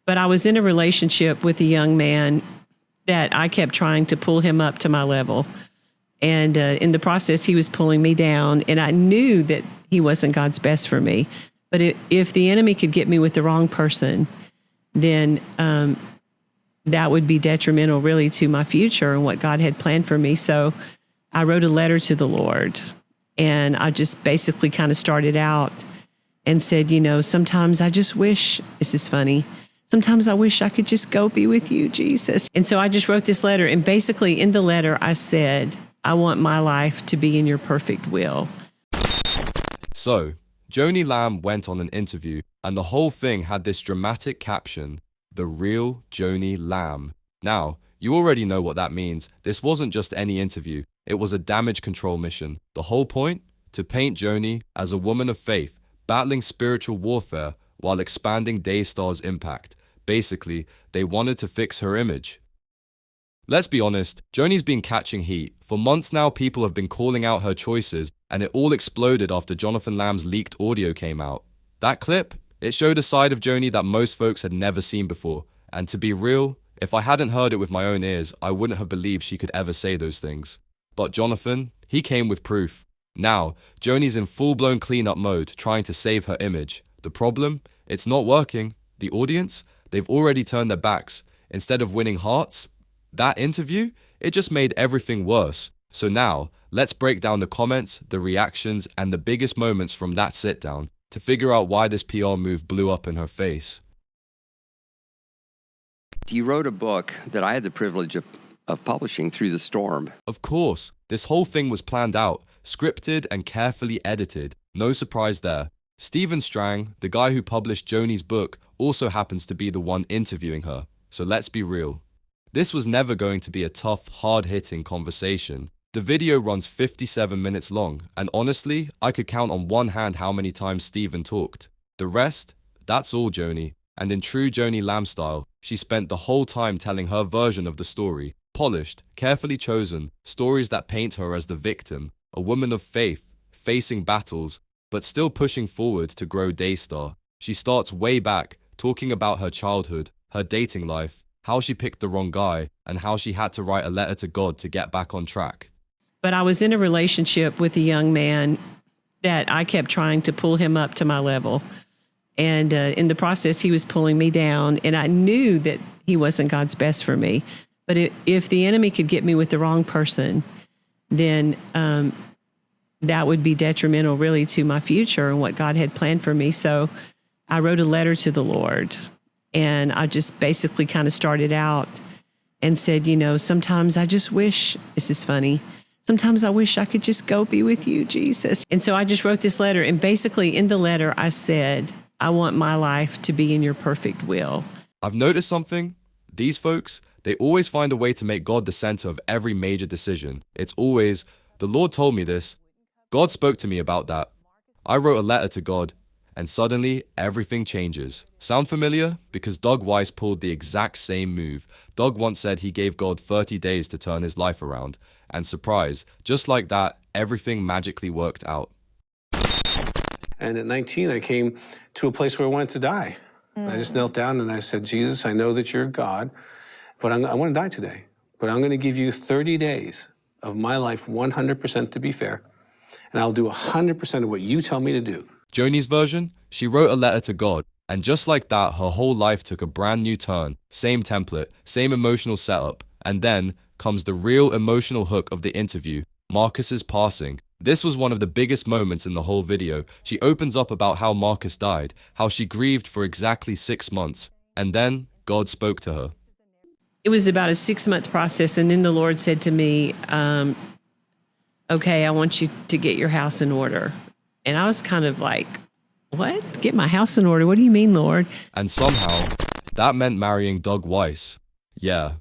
But I was in a relationship with a young man that I kept trying to pull him up to my level. And in the process, he was pulling me down. And I knew that he wasn't God's best for me. But if the enemy could get me with the wrong person, then that would be detrimental really to my future and what God had planned for me. So I wrote a letter to the Lord. And I just basically kind of started out and said, sometimes I just wish, this is funny, sometimes I wish I could just go be with you, Jesus. And so I just wrote this letter. And basically in the letter, I said, I want my life to be in your perfect will. So, Joni Lamb went on an interview, and the whole thing had this dramatic caption, "The real Joni Lamb." Now, you already know what that means. This wasn't just any interview. It was a damage control mission. The whole point? To paint Joni as a woman of faith, battling spiritual warfare while expanding Daystar's impact. Basically, they wanted to fix her image. Let's be honest, Joni's been catching heat. For months now, people have been calling out her choices, and it all exploded after Jonathan Lamb's leaked audio came out. That clip, it showed a side of Joni that most folks had never seen before. And to be real, if I hadn't heard it with my own ears, I wouldn't have believed she could ever say those things. But Jonathan, he came with proof. Now, Joni's in full-blown cleanup mode, trying to save her image. The problem? It's not working. The audience? They've already turned their backs. Instead of winning hearts, that interview, it just made everything worse. So now, let's break down the comments, the reactions, and the biggest moments from that sit-down to figure out why this PR move blew up in her face. You wrote a book that I had the privilege of publishing, Through the Storm. Of course, this whole thing was planned out, scripted and carefully edited. No surprise there. Stephen Strang, the guy who published Joni's book, also happens to be the one interviewing her. So let's be real. This was never going to be a tough, hard-hitting conversation. The video runs 57 minutes long, and honestly, I could count on one hand how many times Stephen talked. The rest? That's all Joni. And in true Joni Lamb style, she spent the whole time telling her version of the story. Polished, carefully chosen, stories that paint her as the victim, a woman of faith, facing battles, but still pushing forward to grow Daystar. She starts way back, talking about her childhood, her dating life, how she picked the wrong guy, and how she had to write a letter to God to get back on track. But I was in a relationship with a young man that I kept trying to pull him up to my level. And in the process, he was pulling me down. And I knew that he wasn't God's best for me. But if the enemy could get me with the wrong person, then that would be detrimental really to my future and what God had planned for me. So I wrote a letter to the Lord. And I just basically kind of started out and said, sometimes I just wish, this is funny, sometimes I wish I could just go be with you, Jesus. And so I just wrote this letter. And basically in the letter, I said, I want my life to be in your perfect will. I've noticed something. These folks, they always find a way to make God the center of every major decision. It's always, the Lord told me this. God spoke to me about that. I wrote a letter to God. And suddenly, everything changes. Sound familiar? Because Doug Weiss pulled the exact same move. Doug once said he gave God 30 days to turn his life around. And surprise, just like that, everything magically worked out. And at 19, I came to a place where I wanted to die. I just knelt down and I said, Jesus, I know that you're God, but I want to die today. But I'm going to give you 30 days of my life 100% to be fair. And I'll do 100% of what you tell me to do. Joni's version? She wrote a letter to God, and just like that, her whole life took a brand new turn. Same template, same emotional setup, and then comes the real emotional hook of the interview, Marcus's passing. This was one of the biggest moments in the whole video. She opens up about how Marcus died, how she grieved for exactly 6 months, and then God spoke to her. It was about a 6-month process, and then the Lord said to me, okay, I want you to get your house in order. And I was kind of like, what? Get my house in order? What do you mean, Lord? And somehow, that meant marrying Doug Weiss. Yeah,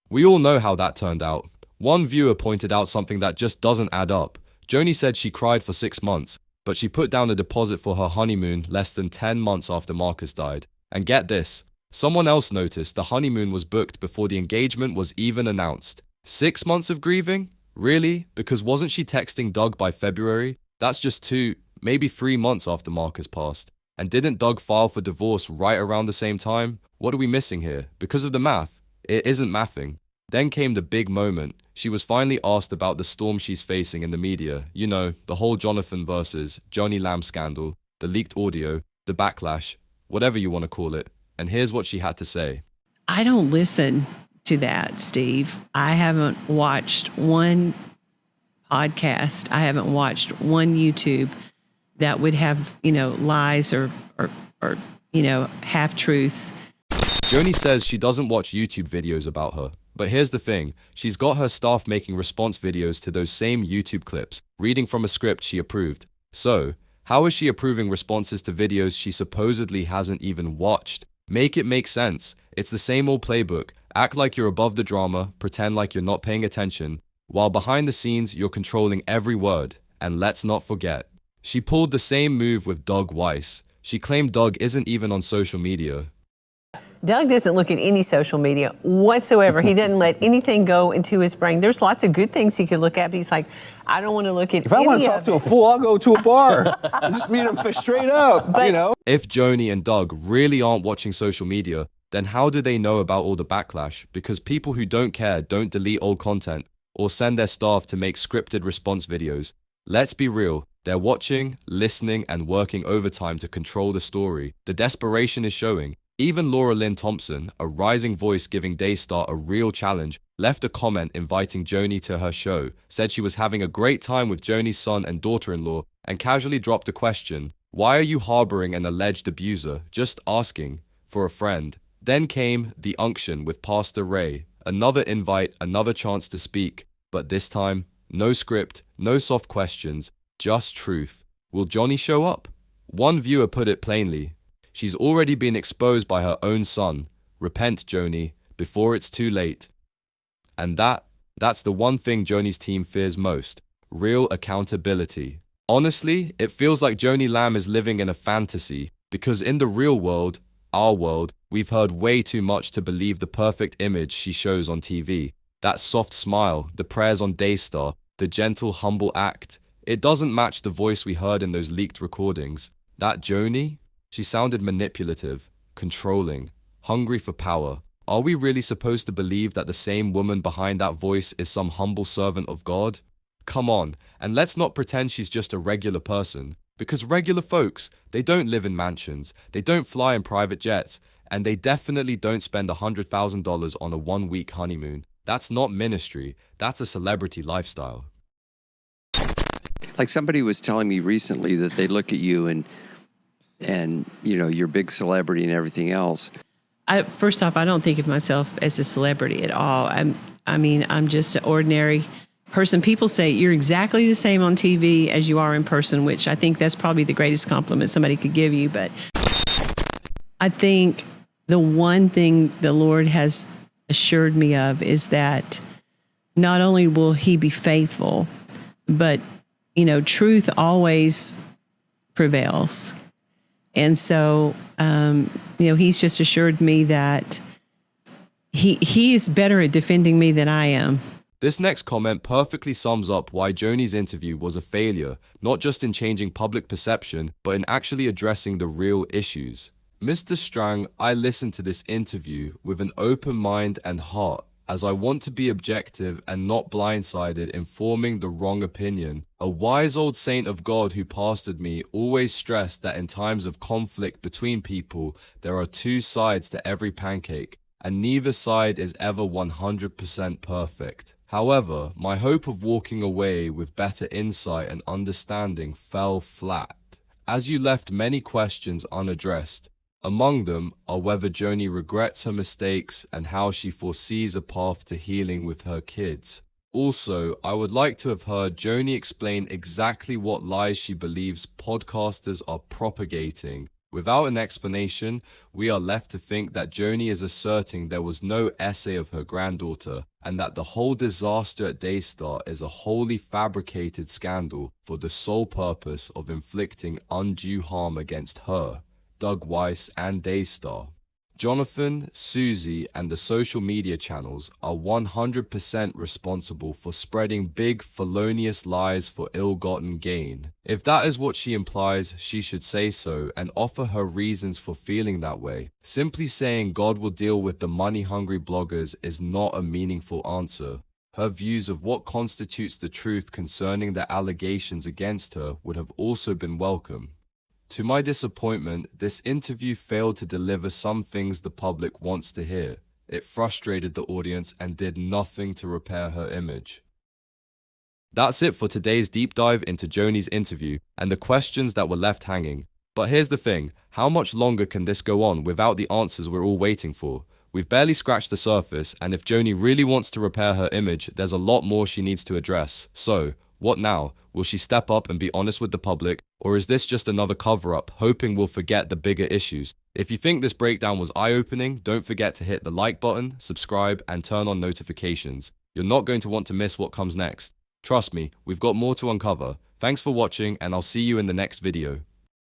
we all know how that turned out. One viewer pointed out something that just doesn't add up. Joni said she cried for 6 months, but she put down a deposit for her honeymoon less than 10 months after Marcus died. And get this, someone else noticed the honeymoon was booked before the engagement was even announced. 6 months of grieving? Really? Because wasn't she texting Doug by February? That's just 2, maybe 3 months after Marcus passed. And didn't Doug file for divorce right around the same time? What are we missing here? Because of the math? It isn't mathing. Then came the big moment. She was finally asked about the storm she's facing in the media. You know, the whole Jonathan versus Joni Lamb scandal, the leaked audio, the backlash, whatever you want to call it. And here's what she had to say. I don't listen to that, Steve. I haven't watched one podcast. I haven't watched one YouTube that would have, lies or half truths. Joni says she doesn't watch YouTube videos about her. But here's the thing, she's got her staff making response videos to those same YouTube clips, reading from a script she approved. So, how is she approving responses to videos she supposedly hasn't even watched? Make it make sense. It's the same old playbook. Act like you're above the drama, pretend like you're not paying attention, while behind the scenes you're controlling every word. And let's not forget, she pulled the same move with Doug Weiss. She claimed Doug isn't even on social media. Doug doesn't look at any social media whatsoever. He doesn't let anything go into his brain. There's lots of good things he could look at, but he's like, I don't want to look at If I want to talk to a fool, I'll go to a bar. And just meet him straight up, If Joni and Doug really aren't watching social media, then how do they know about all the backlash? Because people who don't care don't delete old content or send their staff to make scripted response videos. Let's be real. They're watching, listening, and working overtime to control the story. The desperation is showing. Even Laura Lynn Thompson, a rising voice giving Daystar a real challenge, left a comment inviting Joni to her show, said she was having a great time with Joni's son and daughter-in-law, and casually dropped a question, "Why are you harboring an alleged abuser? Just asking. For a friend." Then came the unction with Pastor Ray, another invite, another chance to speak, but this time, no script, no soft questions, just truth. Will Joni show up? One viewer put it plainly, she's already been exposed by her own son. Repent, Joni, before it's too late. And that's the one thing Joni's team fears most, real accountability. Honestly, it feels like Joni Lamb is living in a fantasy, because in the real world, our world, we've heard way too much to believe the perfect image she shows on TV. That soft smile, the prayers on Daystar, the gentle, humble act. It doesn't match the voice we heard in those leaked recordings. That Joni? She sounded manipulative, controlling, hungry for power. Are we really supposed to believe that the same woman behind that voice is some humble servant of God? Come on, and let's not pretend she's just a regular person. Because regular folks, they don't live in mansions, they don't fly in private jets, and they definitely don't spend $100,000 on a one-week honeymoon. That's not ministry, that's a celebrity lifestyle. Like somebody was telling me recently that they look at you and you're a big celebrity and everything else. First off, I don't think of myself as a celebrity at all. I'm just an ordinary person. People say you're exactly the same on TV as you are in person, which I think that's probably the greatest compliment somebody could give you. But I think the one thing the Lord has assured me of is that not only will He be faithful, but, truth always prevails. And so, He's just assured me that he is better at defending me than I am. This next comment perfectly sums up why Joni's interview was a failure, not just in changing public perception, but in actually addressing the real issues. Mr. Strang, I listened to this interview with an open mind and heart, as I want to be objective and not blindsided in forming the wrong opinion. A wise old saint of God who pastored me always stressed that in times of conflict between people, there are two sides to every pancake, and neither side is ever 100% perfect. However, my hope of walking away with better insight and understanding fell flat, as you left many questions unaddressed. Among them are whether Joni regrets her mistakes and how she foresees a path to healing with her kids. Also, I would like to have heard Joni explain exactly what lies she believes podcasters are propagating. Without an explanation, we are left to think that Joni is asserting there was no essay of her granddaughter and that the whole disaster at Daystar is a wholly fabricated scandal for the sole purpose of inflicting undue harm against her, Doug Weiss, and Daystar. Jonathan, Susie, and the social media channels are 100% responsible for spreading big, felonious lies for ill-gotten gain. If that is what she implies, she should say so and offer her reasons for feeling that way. Simply saying God will deal with the money-hungry bloggers is not a meaningful answer. Her views of what constitutes the truth concerning the allegations against her would have also been welcome. To my disappointment, this interview failed to deliver some things the public wants to hear. It frustrated the audience and did nothing to repair her image. That's it for today's deep dive into Joni's interview and the questions that were left hanging. But here's the thing, how much longer can this go on without the answers we're all waiting for? We've barely scratched the surface, and if Joni really wants to repair her image, there's a lot more she needs to address. So, what now? Will she step up and be honest with the public, or is this just another cover-up, hoping we'll forget the bigger issues? If you think this breakdown was eye-opening, don't forget to hit the like button, subscribe, and turn on notifications. You're not going to want to miss what comes next. Trust me, we've got more to uncover. Thanks for watching, and I'll see you in the next video.